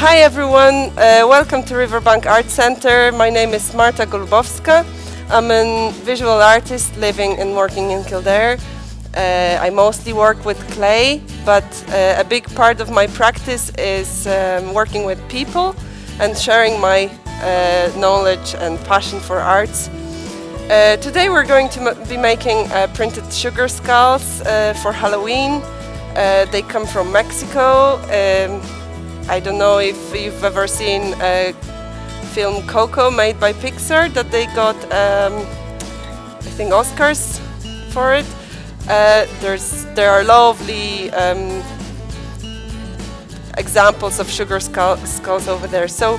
Hi everyone, welcome to Riverbank Art Center. My name is Marta Golubowska. I'm a visual artist living and working in Kildare. I mostly work with clay, but a big part of my practice is working with people and sharing my knowledge and passion for arts. Today we're going to be making printed sugar skulls for Halloween. They come from Mexico. I don't know if you've ever seen a film Coco made by Pixar that they got, I think, Oscars for it. There are lovely examples of sugar skulls over there. So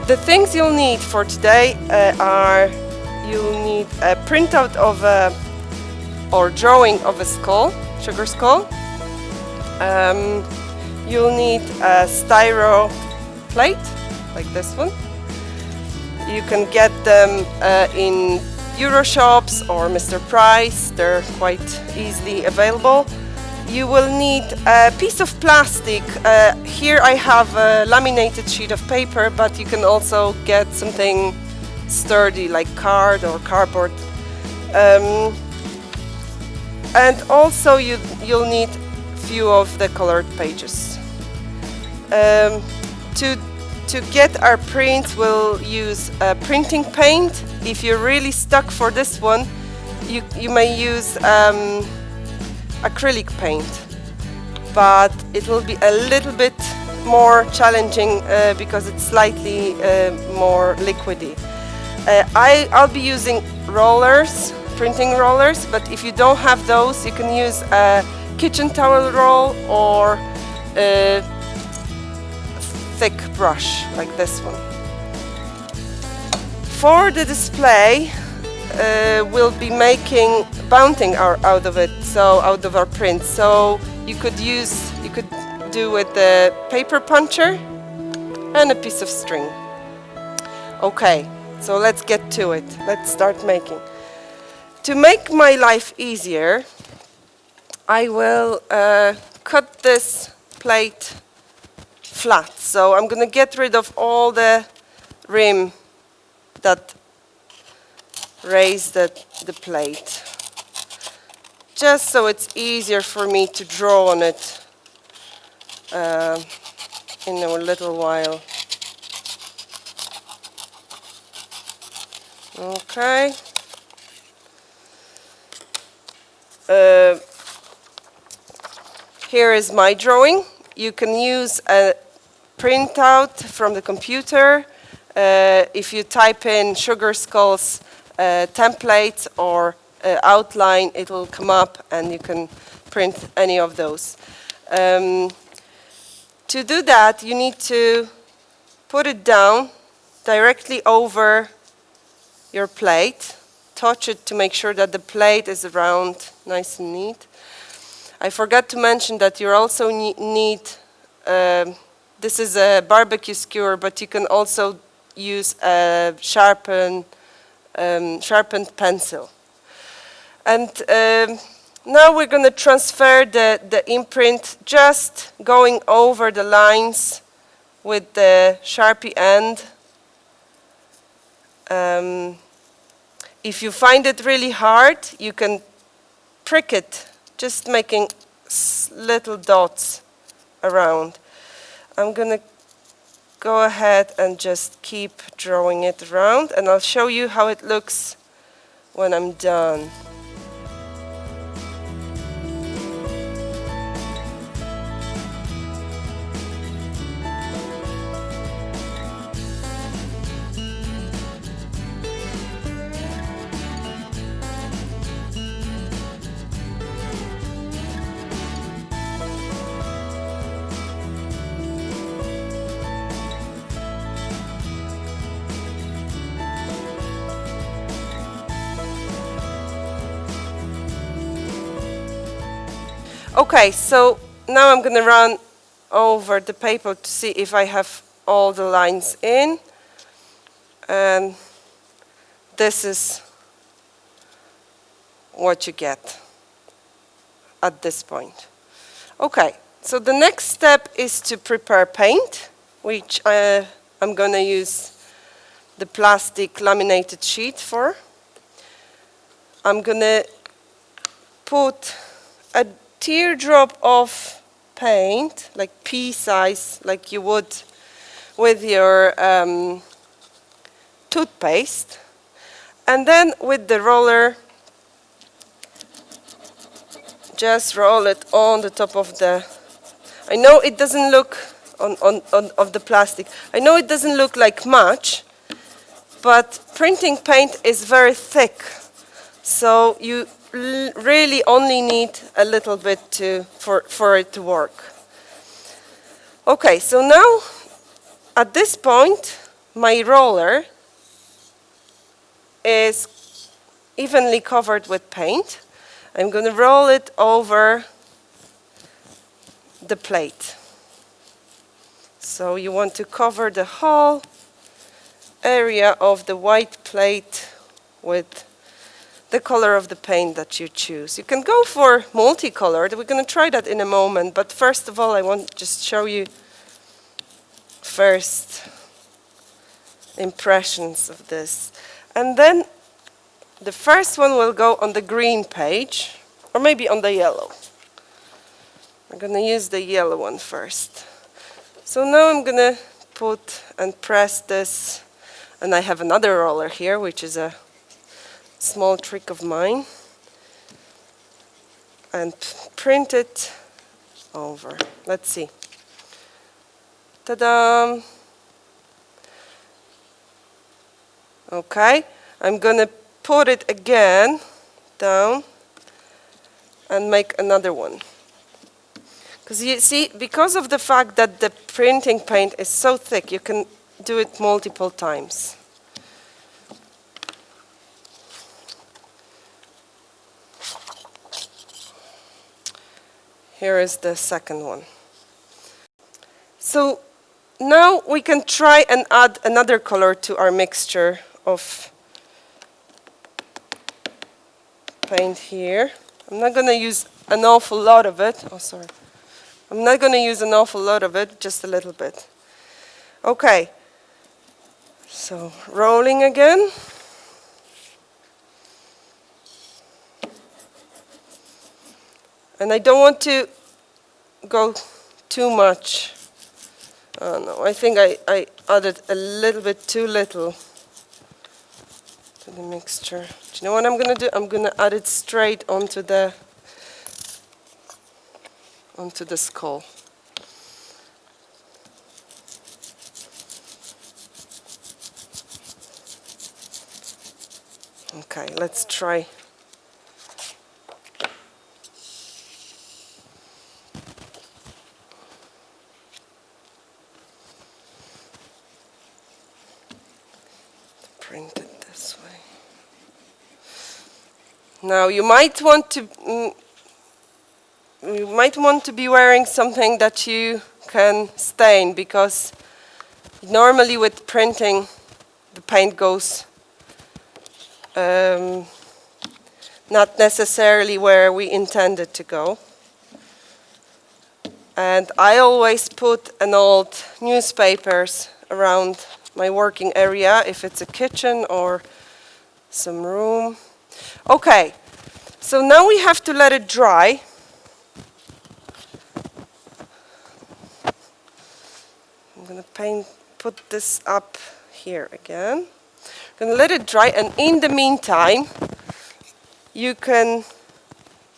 the things you'll need for today are you'll need a printout of or drawing of a skull, sugar skull. You'll need a styro plate, like this one. You can get them in Euro shops or Mr. Price. They're quite easily available. You will need a piece of plastic. Here I have a laminated sheet of paper, but you can also get something sturdy like card or cardboard. And also you'll need few of the colored pages. To get our prints, we'll use printing paint. If you're really stuck for this one, you may use acrylic paint, but it will be a little bit more challenging because it's slightly more liquidy. I'll be using rollers, printing rollers, but if you don't have those, you can use a kitchen towel roll or a thick brush like this one. For the display, we'll be making bunting out of it, so out of our prints. So you could do with the paper puncher and a piece of string. Okay, so let's get to it. Let's start making. To make my life easier, I will cut this plate flat. So I'm going to get rid of all the rim that raise the plate, just so it's easier for me to draw on it in a little while. Okay. Here is my drawing. You can use a printout from the computer. If you type in sugar skulls template or outline, it will come up and you can print any of those. To do that, you need to put it down directly over your plate. Touch it to make sure that the plate is round, nice and neat. I forgot to mention that you also need, this is a barbecue skewer, but you can also use a sharpened pencil. And now we're going to transfer the imprint, just going over the lines with the Sharpie end. If you find it really hard, you can prick it, just making little dots around. I'm going to go ahead and just keep drawing it around, and I'll show you how it looks when I'm done. Okay, so now I'm going to run over the paper to see if I have all the lines in. And this is what you get at this point. Okay, so the next step is to prepare paint. which I'm gonna use the plastic laminated sheet for. I'm gonna put a teardrop of paint, like pea size, like you would with your toothpaste, and then with the roller just roll it on the top of the, I know it doesn't look on of the plastic, I know it doesn't look like much, but printing paint is very thick, so you really only need a little bit for it to work. Okay, so now at this point my roller is evenly covered with paint. I'm going to roll it over the plate. So you want to cover the whole area of the white plate with the color of the paint that you choose. You can go for multicolored. We're going to try that in a moment, but first of all I want to just show you first impressions of this. And then the first one will go on the green page, or maybe on the yellow. I'm going to use the yellow one first. So now I'm going to put and press this, and I have another roller here, which is a small trick of mine, and print it over. Let's see. Ta-da! Okay, I'm going to put it again down and make another one. Because you see, because of the fact that the printing paint is so thick, you can do it multiple times. Here is the second one. So now we can try and add another color to our mixture of paint here. I'm not going to use an awful lot of it. Oh, sorry. I'm not going to use an awful lot of it, just a little bit. Okay. So rolling again. And I don't want to go too much. Oh no, I think I added a little bit too little to the mixture. Do you know what I'm going to do? I'm going to add it straight onto the skull. Okay, let's try. Print it this way. Now you might want to be wearing something that you can stain, because normally with printing the paint goes not necessarily where we intend it to go. And I always put an old newspapers around my working area, if it's a kitchen or some room. Okay, so now we have to let it dry. I'm going to put this up here again. I'm going to let it dry, and in the meantime you can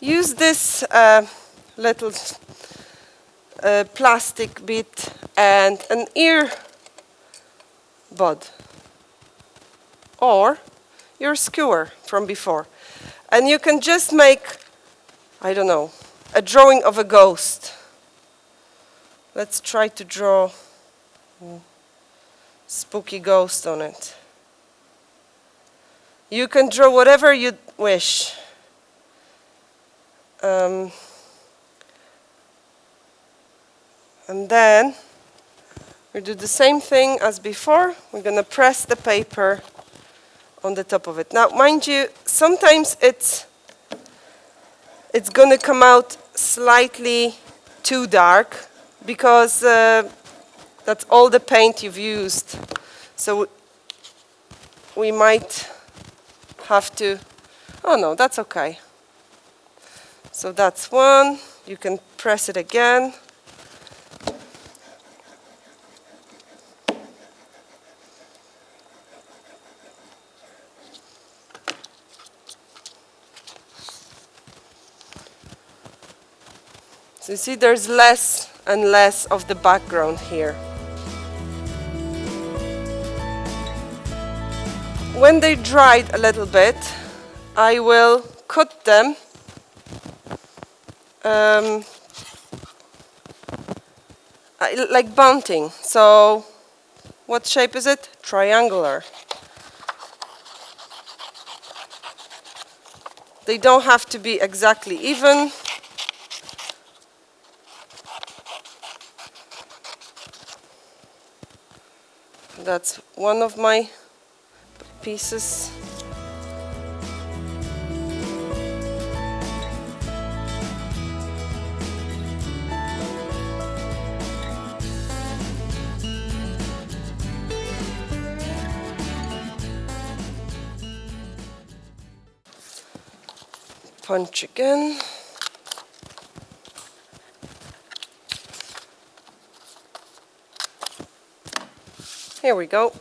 use this little plastic bit and an ear bud or your skewer from before, and you can just make, I don't know, a drawing of a ghost. Let's try to draw a spooky ghost on it. You can draw whatever you wish. And then we do the same thing as before. We're going to press the paper on the top of it. Now, mind you, sometimes it's going to come out slightly too dark, because That's all the paint you've used. So we might have to, oh no, that's okay. So that's one, you can press it again. So you see there's less and less of the background here. When they dried a little bit, I will cut them like bunting. So what shape is it? Triangular. They don't have to be exactly even. That's one of my pieces. Punch again. Here we go.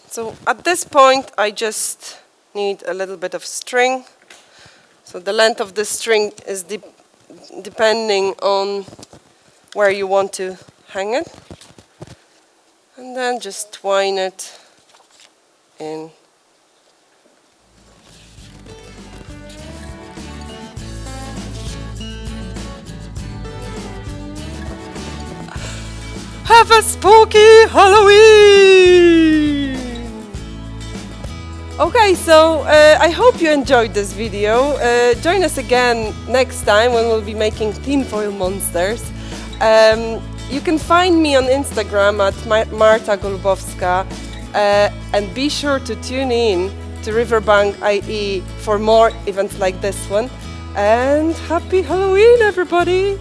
So at this point I just need a little bit of string. So the length of the string is depending on where you want to hang it. And then just twine it in. Have a spooky Halloween! Okay, so I hope you enjoyed this video. Join us again next time when we'll be making tinfoil monsters. You can find me on Instagram at Marta Golubowska, and be sure to tune in to Riverbank IE for more events like this one. And happy Halloween, everybody!